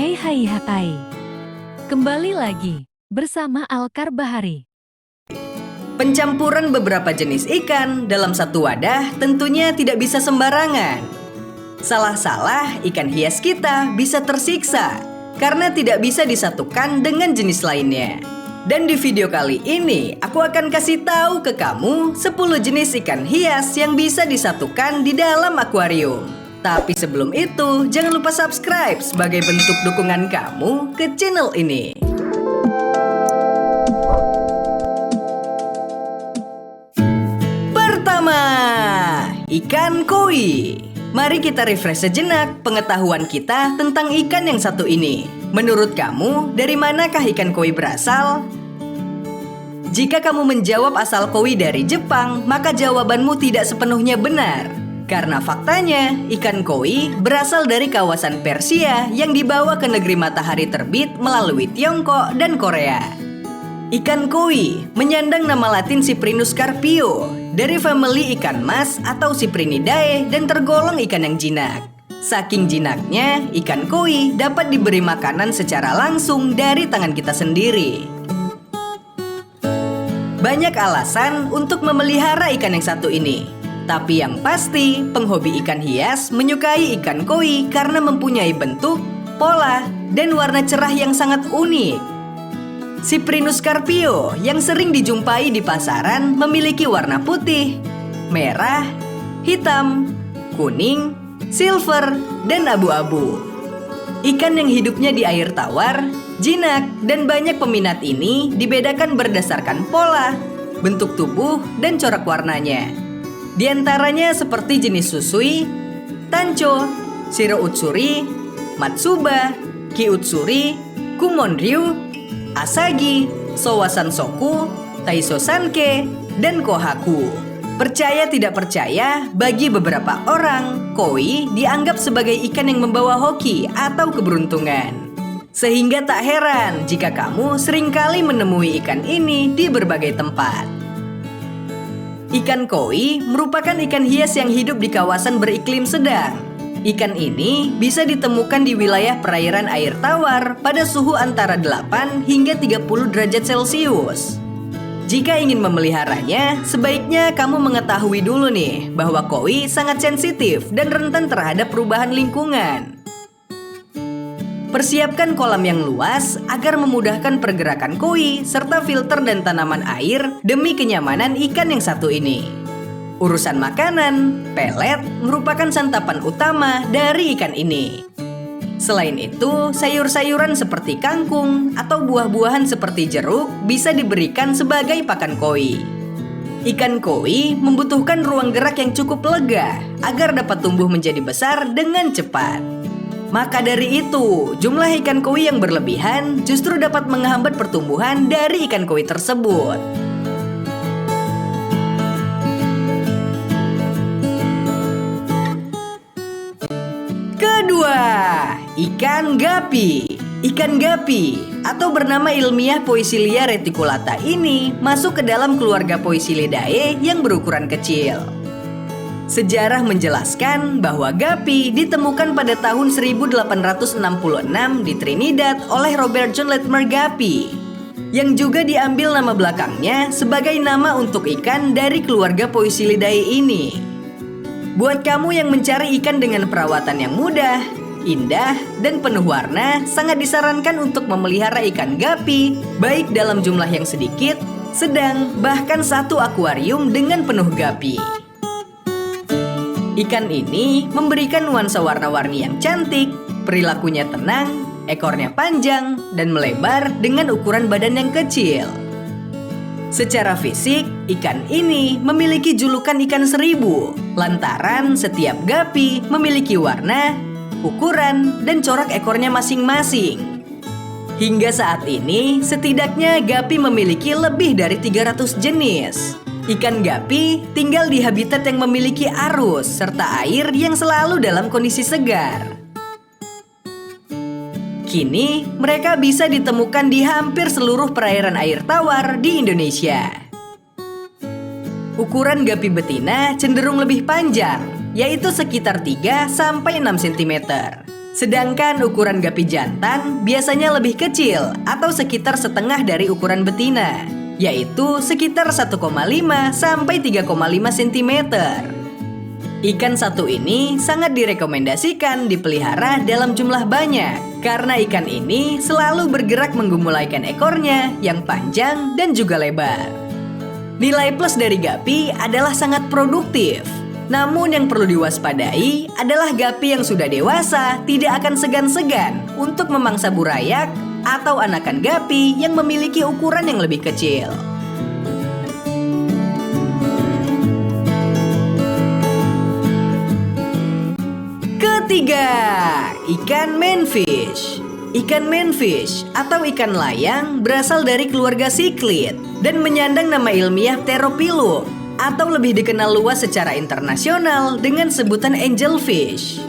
Hai, kembali lagi bersama Alkar Bahari. Pencampuran beberapa jenis ikan dalam satu wadah tentunya tidak bisa sembarangan. Salah-salah ikan hias kita bisa tersiksa karena tidak bisa disatukan dengan jenis lainnya. Dan di video kali ini aku akan kasih tahu ke kamu 10 jenis ikan hias yang bisa disatukan di dalam akuarium. Tapi sebelum itu, jangan lupa subscribe sebagai bentuk dukungan kamu ke channel ini. Pertama, ikan koi. Mari kita refresh sejenak pengetahuan kita tentang ikan yang satu ini. Menurut kamu, dari manakah ikan koi berasal? Jika kamu menjawab asal koi dari Jepang, maka jawabanmu tidak sepenuhnya benar. Karena faktanya, ikan koi berasal dari kawasan Persia yang dibawa ke negeri matahari terbit melalui Tiongkok dan Korea. Ikan koi menyandang nama latin Cyprinus carpio dari famili ikan mas atau Cyprinidae dan tergolong ikan yang jinak. Saking jinaknya, ikan koi dapat diberi makanan secara langsung dari tangan kita sendiri. Banyak alasan untuk memelihara ikan yang satu ini. Tapi yang pasti, penghobi ikan hias menyukai ikan koi karena mempunyai bentuk, pola, dan warna cerah yang sangat unik. Cyprinus carpio yang sering dijumpai di pasaran memiliki warna putih, merah, hitam, kuning, silver, dan abu-abu. Ikan yang hidupnya di air tawar, jinak, dan banyak peminat ini dibedakan berdasarkan pola, bentuk tubuh, dan corak warnanya. Di antaranya seperti jenis susui, tancho, shiro utsuri, matsuba, ki utsuri, kumonryu, asagi, sowasan soku, taiso sanke, dan kohaku. Percaya tidak percaya, bagi beberapa orang, koi dianggap sebagai ikan yang membawa hoki atau keberuntungan. Sehingga tak heran jika kamu seringkali menemui ikan ini di berbagai tempat. Ikan koi merupakan ikan hias yang hidup di kawasan beriklim sedang. Ikan ini bisa ditemukan di wilayah perairan air tawar pada suhu antara 8 hingga 30 derajat Celcius. Jika ingin memeliharanya, sebaiknya kamu mengetahui dulu nih bahwa koi sangat sensitif dan rentan terhadap perubahan lingkungan. Persiapkan kolam yang luas agar memudahkan pergerakan koi serta filter dan tanaman air demi kenyamanan ikan yang satu ini. Urusan makanan, pelet merupakan santapan utama dari ikan ini. Selain itu, sayur-sayuran seperti kangkung atau buah-buahan seperti jeruk bisa diberikan sebagai pakan koi. Ikan koi membutuhkan ruang gerak yang cukup lega agar dapat tumbuh menjadi besar dengan cepat. Maka dari itu, jumlah ikan koi yang berlebihan justru dapat menghambat pertumbuhan dari ikan koi tersebut. Kedua, ikan gapi. Ikan gapi atau bernama ilmiah Poecilia reticulata ini masuk ke dalam keluarga Poecilidae yang berukuran kecil. Sejarah menjelaskan bahwa gapi ditemukan pada tahun 1866 di Trinidad oleh Robert John Latimer Gapi, yang juga diambil nama belakangnya sebagai nama untuk ikan dari keluarga Poecilidae ini. Buat kamu yang mencari ikan dengan perawatan yang mudah, indah, dan penuh warna, sangat disarankan untuk memelihara ikan gapi, baik dalam jumlah yang sedikit, sedang, bahkan satu akuarium dengan penuh gapi. Ikan ini memberikan nuansa warna-warni yang cantik, perilakunya tenang, ekornya panjang, dan melebar dengan ukuran badan yang kecil. Secara fisik, ikan ini memiliki julukan ikan seribu, lantaran setiap gapi memiliki warna, ukuran, dan corak ekornya masing-masing. Hingga saat ini, setidaknya gapi memiliki lebih dari 300 jenis. Ikan gapi tinggal di habitat yang memiliki arus serta air yang selalu dalam kondisi segar. Kini, mereka bisa ditemukan di hampir seluruh perairan air tawar di Indonesia. Ukuran gapi betina cenderung lebih panjang, yaitu sekitar 3-6 cm. Sedangkan ukuran gapi jantan biasanya lebih kecil atau sekitar setengah dari ukuran betina, yaitu sekitar 1,5 sampai 3,5 cm. Ikan satu ini sangat direkomendasikan dipelihara dalam jumlah banyak karena ikan ini selalu bergerak menggumulaikan ekornya yang panjang dan juga lebar. Nilai plus dari gapi adalah sangat produktif. Namun yang perlu diwaspadai adalah gapi yang sudah dewasa tidak akan segan-segan untuk memangsa burayak atau anakan gapi yang memiliki ukuran yang lebih kecil. Ketiga, ikan manfish. Ikan manfish atau ikan layang berasal dari keluarga siklid dan menyandang nama ilmiah Pteropilum atau lebih dikenal luas secara internasional dengan sebutan angelfish.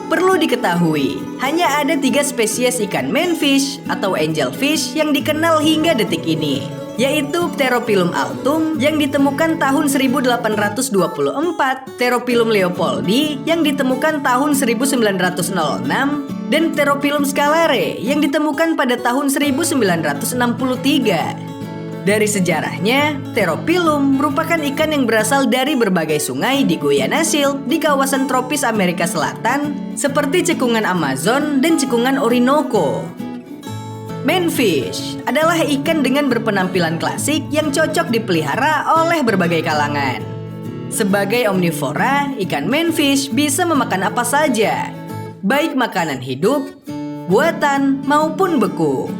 Perlu diketahui, hanya ada 3 spesies ikan manfish atau angelfish yang dikenal hingga detik ini, yaitu Pteropilum altum yang ditemukan tahun 1824, Pteropilum leopoldi yang ditemukan tahun 1906, dan Pteropilum scalare yang ditemukan pada tahun 1963. Dari sejarahnya, Pteropilum merupakan ikan yang berasal dari berbagai sungai di Guiana Shield di kawasan tropis Amerika Selatan seperti cekungan Amazon dan cekungan Orinoco. Manfish adalah ikan dengan berpenampilan klasik yang cocok dipelihara oleh berbagai kalangan. Sebagai omnivora, ikan manfish bisa memakan apa saja, baik makanan hidup, buatan, maupun beku.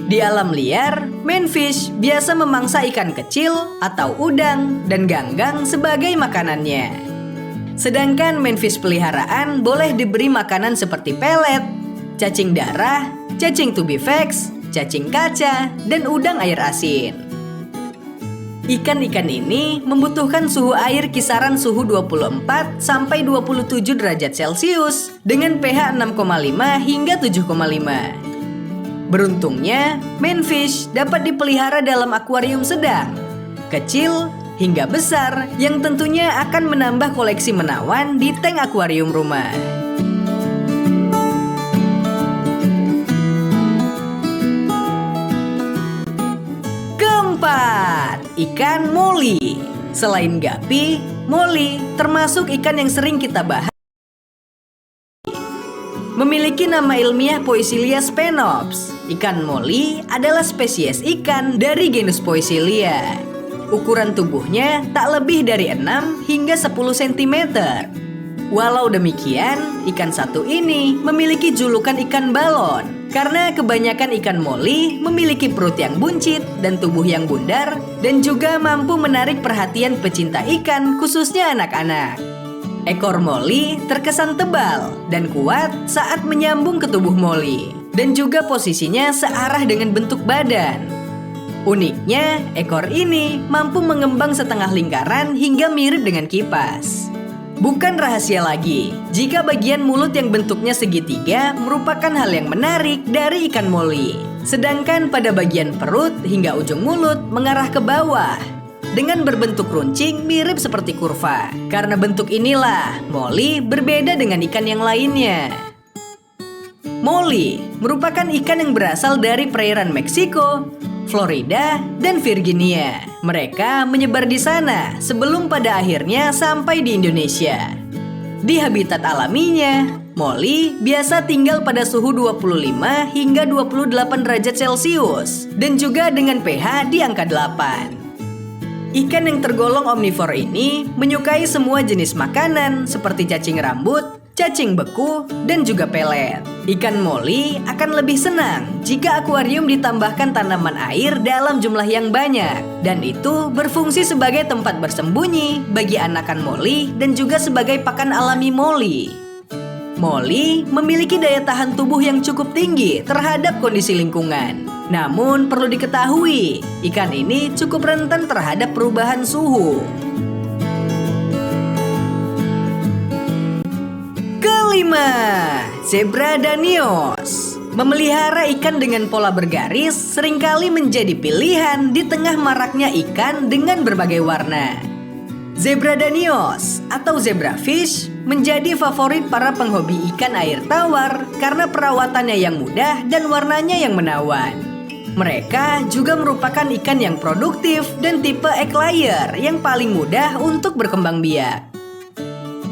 Di alam liar, manfish biasa memangsa ikan kecil atau udang dan ganggang sebagai makanannya. Sedangkan manfish peliharaan boleh diberi makanan seperti pelet, cacing darah, cacing tubifax, cacing kaca, dan udang air asin. Ikan-ikan ini membutuhkan suhu air kisaran suhu 24 sampai 27 derajat Celcius dengan pH 6,5 hingga 7,5. Beruntungnya, manfish dapat dipelihara dalam akuarium sedang, kecil, hingga besar yang tentunya akan menambah koleksi menawan di tank akuarium rumah. Keempat, ikan moli. Selain gapi, moli termasuk ikan yang sering kita bahas. Memiliki nama ilmiah Poecilia spenops. Ikan moli adalah spesies ikan dari genus Poecilia. Ukuran tubuhnya tak lebih dari 6 hingga 10 cm. Walau demikian, ikan satu ini memiliki julukan ikan balon karena kebanyakan ikan moli memiliki perut yang buncit dan tubuh yang bundar dan juga mampu menarik perhatian pecinta ikan khususnya anak-anak. Ekor moli terkesan tebal dan kuat saat menyambung ke tubuh moli dan juga posisinya searah dengan bentuk badan. Uniknya, ekor ini mampu mengembang setengah lingkaran hingga mirip dengan kipas. Bukan rahasia lagi, jika bagian mulut yang bentuknya segitiga merupakan hal yang menarik dari ikan moli. Sedangkan pada bagian perut hingga ujung mulut mengarah ke bawah dengan berbentuk runcing mirip seperti kurva. Karena bentuk inilah, moli berbeda dengan ikan yang lainnya. Moli merupakan ikan yang berasal dari perairan Meksiko, Florida, dan Virginia. Mereka menyebar di sana sebelum pada akhirnya sampai di Indonesia. Di habitat alaminya, moli biasa tinggal pada suhu 25 hingga 28 derajat Celcius dan juga dengan pH di angka 8. Ikan yang tergolong omnivor ini menyukai semua jenis makanan seperti cacing rambut, cacing beku, dan juga pelet. Ikan moli akan lebih senang jika akuarium ditambahkan tanaman air dalam jumlah yang banyak, dan itu berfungsi sebagai tempat bersembunyi bagi anakan moli dan juga sebagai pakan alami moli. Moli memiliki daya tahan tubuh yang cukup tinggi terhadap kondisi lingkungan. Namun perlu diketahui, ikan ini cukup rentan terhadap perubahan suhu. Kelima, zebra danios. Memelihara ikan dengan pola bergaris seringkali menjadi pilihan di tengah maraknya ikan dengan berbagai warna. Zebra danios atau zebra fish menjadi favorit para penghobi ikan air tawar karena perawatannya yang mudah dan warnanya yang menawan. Mereka juga merupakan ikan yang produktif dan tipe egg layer yang paling mudah untuk berkembang biak.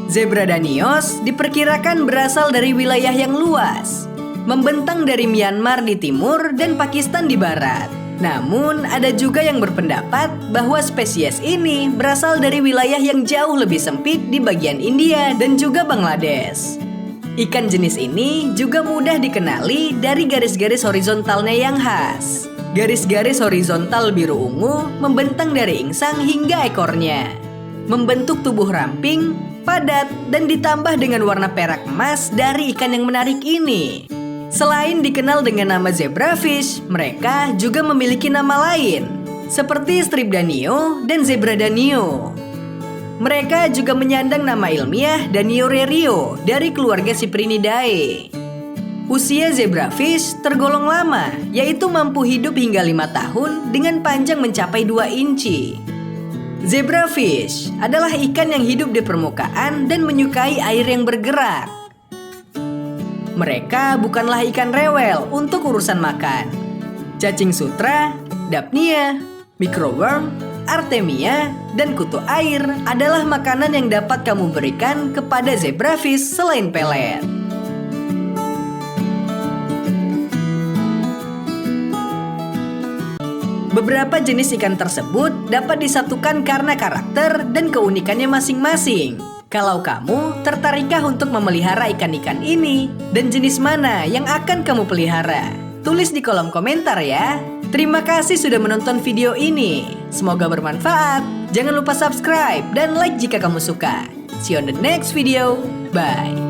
Zebra danios diperkirakan berasal dari wilayah yang luas, membentang dari Myanmar di timur dan Pakistan di barat. Namun, ada juga yang berpendapat bahwa spesies ini berasal dari wilayah yang jauh lebih sempit di bagian India dan juga Bangladesh. Ikan jenis ini juga mudah dikenali dari garis-garis horizontalnya yang khas. Garis-garis horizontal biru ungu membentang dari insang hingga ekornya, membentuk tubuh ramping, padat, dan ditambah dengan warna perak emas dari ikan yang menarik ini. Selain dikenal dengan nama zebrafish, mereka juga memiliki nama lain, seperti strip danio dan zebra danio. Mereka juga menyandang nama ilmiah Danio rerio dari keluarga Cyprinidae. Usia zebrafish tergolong lama, yaitu mampu hidup hingga 5 tahun dengan panjang mencapai 2 inci. Zebrafish adalah ikan yang hidup di permukaan dan menyukai air yang bergerak. Mereka bukanlah ikan rewel untuk urusan makan. Cacing sutra, dapnia, microworm, artemia, dan kutu air adalah makanan yang dapat kamu berikan kepada zebrafish selain pelet. Beberapa jenis ikan tersebut dapat disatukan karena karakter dan keunikannya masing-masing. Kalau kamu tertarikkah untuk memelihara ikan-ikan ini? Dan jenis mana yang akan kamu pelihara? Tulis di kolom komentar ya. Terima kasih sudah menonton video ini. Semoga bermanfaat. Jangan lupa subscribe dan like jika kamu suka. See you on the next video. Bye.